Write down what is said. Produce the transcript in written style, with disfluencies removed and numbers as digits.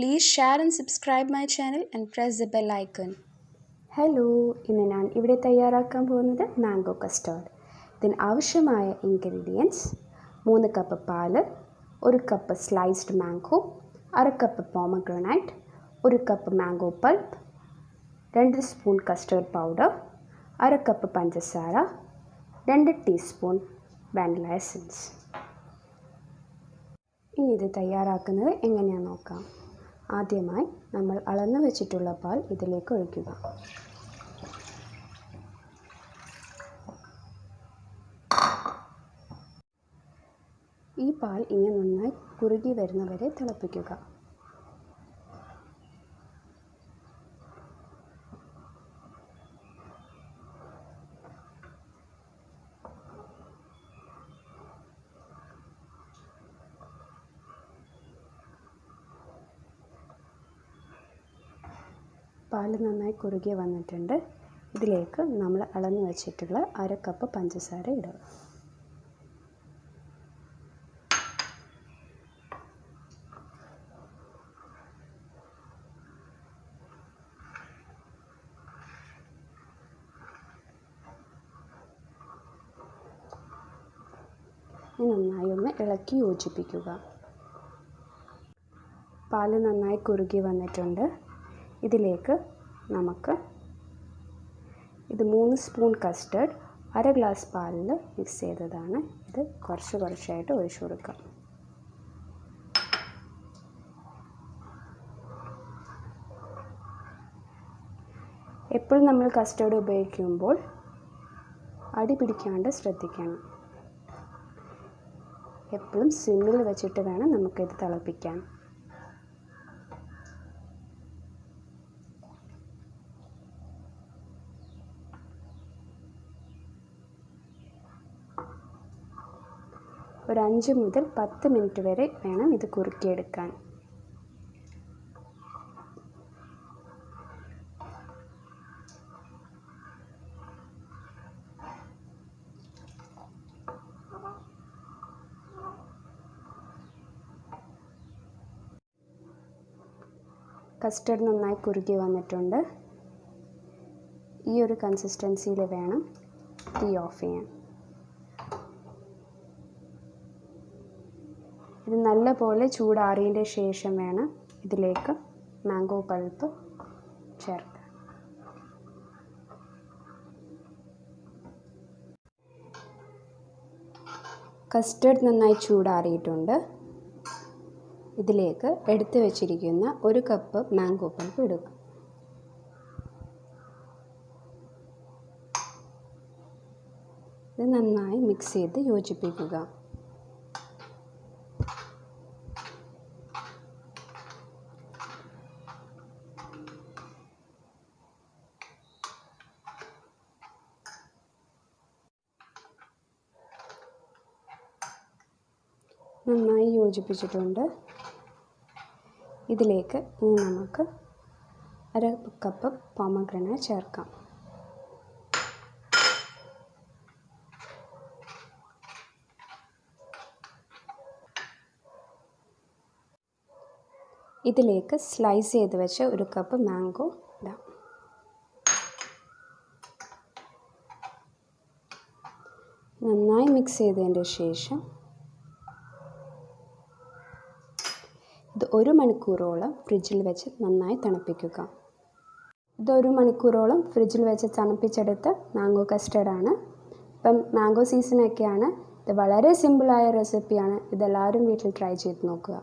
Please share and subscribe my channel and press the bell icon. Hello, ഇന്ന് ഞാൻ ഇവിടെ തയ്യാറാക്കാൻ പോകുന്നത് മാംഗോ കസ്റ്റാർഡ്. ഇതിന് ആവശ്യമായ ഇൻഗ്രീഡിയൻസ് 3 കപ്പ് പാല്, 1 cup sliced mango, 1/2 cup pomegranate, 1 cup mango pulp, 2 spoon custard powder, 1/2 cup പഞ്ചസാര, 2 teaspoon vanilla essence. ഇനി ഇത് തയ്യാറാക്കുന്നത് എങ്ങനെയാണെന്ന് നോക്കാം. ആദ്യമായി നമ്മൾ അളന്നു വെച്ചിട്ടുള്ള പാൽ ഇതിലേക്ക് ഒഴിക്കുക. ഈ പാൽ ഇനി നന്നായി കുറുകി വരുന്നവരെ തിളപ്പിക്കുക. പാൽ നന്നായി കുറുകി വന്നിട്ടുണ്ട്. ഇതിലേക്ക് നമ്മൾ അളന്നു വെച്ചിട്ടുള്ള 1/2 കപ്പ് പഞ്ചസാര ഇടുക. നന്നായി ഒന്ന് ഇളക്കി യോജിപ്പിക്കുക. പാൽ നന്നായി കുറുകി വന്നിട്ടുണ്ട്. ഇതിലേക്ക് നമുക്ക് 3 സ്പൂൺ കസ്റ്റർഡ് 1/2 ഗ്ലാസ് പാലിൽ മിക്സ് ചെയ്തതാണ്. ഇത് കുറച്ചായിട്ട് ഒഴിച്ചു കൊടുക്കാം. എപ്പോഴും നമ്മൾ കസ്റ്റർഡ് ഉപയോഗിക്കുമ്പോൾ അടി പിടിക്കാണ്ട് ശ്രദ്ധിക്കണം. എപ്പോഴും സിമ്മിൽ വെച്ചിട്ട് വേണം നമുക്കിത് തിളപ്പിക്കാൻ. ഒരു 5 മുതൽ 10 മിനിറ്റ് വരെ വേണം ഇത് കുറുക്കിയെടുക്കാൻ. കസ്റ്റർഡ് നന്നായി കുറുകി വന്നിട്ടുണ്ട്. ഈ ഒരു കൺസിസ്റ്റൻസിയിൽ വേണം തീ ഓഫ് ചെയ്യാൻ. ഇത് നല്ലപോലെ ചൂടാറിയതിൻ്റെ ശേഷം വേണം ഇതിലേക്ക് മാംഗോ പൾപ്പ് ചേർക്കാൻ. കസ്റ്റർഡ് നന്നായി ചൂടാറിയിട്ടുണ്ട്. ഇതിലേക്ക് എടുത്തു വച്ചിരിക്കുന്ന 1 കപ്പ് മാംഗോ പൾപ്പ് ഇടുക. ഇത് നന്നായി മിക്സ് ചെയ്ത് യോജിപ്പിക്കുക. നന്നായി യോജിപ്പിച്ചിട്ടുണ്ട്. ഇതിലേക്ക് ഇനി നമുക്ക് 1/2 കപ്പ് പോമഗ്രാനൈറ്റ് ചേർക്കാം. ഇതിലേക്ക് സ്ലൈസ് ചെയ്ത് വെച്ച 1 കപ്പ് മാംഗോ ഇടാം. നന്നായി മിക്സ് ചെയ്തതിൻ്റെ ശേഷം ഇത് 1 മണിക്കൂറോളം ഫ്രിഡ്ജിൽ വെച്ച് നന്നായി തണുപ്പിക്കുക. ഇത് 1 മണിക്കൂറോളം ഫ്രിഡ്ജിൽ വെച്ച് തണുപ്പിച്ചെടുത്ത മാംഗോ കസ്റ്റർഡാണ്. ഇപ്പം മാംഗോ സീസണൊക്കെയാണ്. ഇത് വളരെ സിമ്പിളായ റെസിപ്പിയാണ്. ഇതെല്ലാവരും വീട്ടിൽ ട്രൈ ചെയ്ത് നോക്കുക.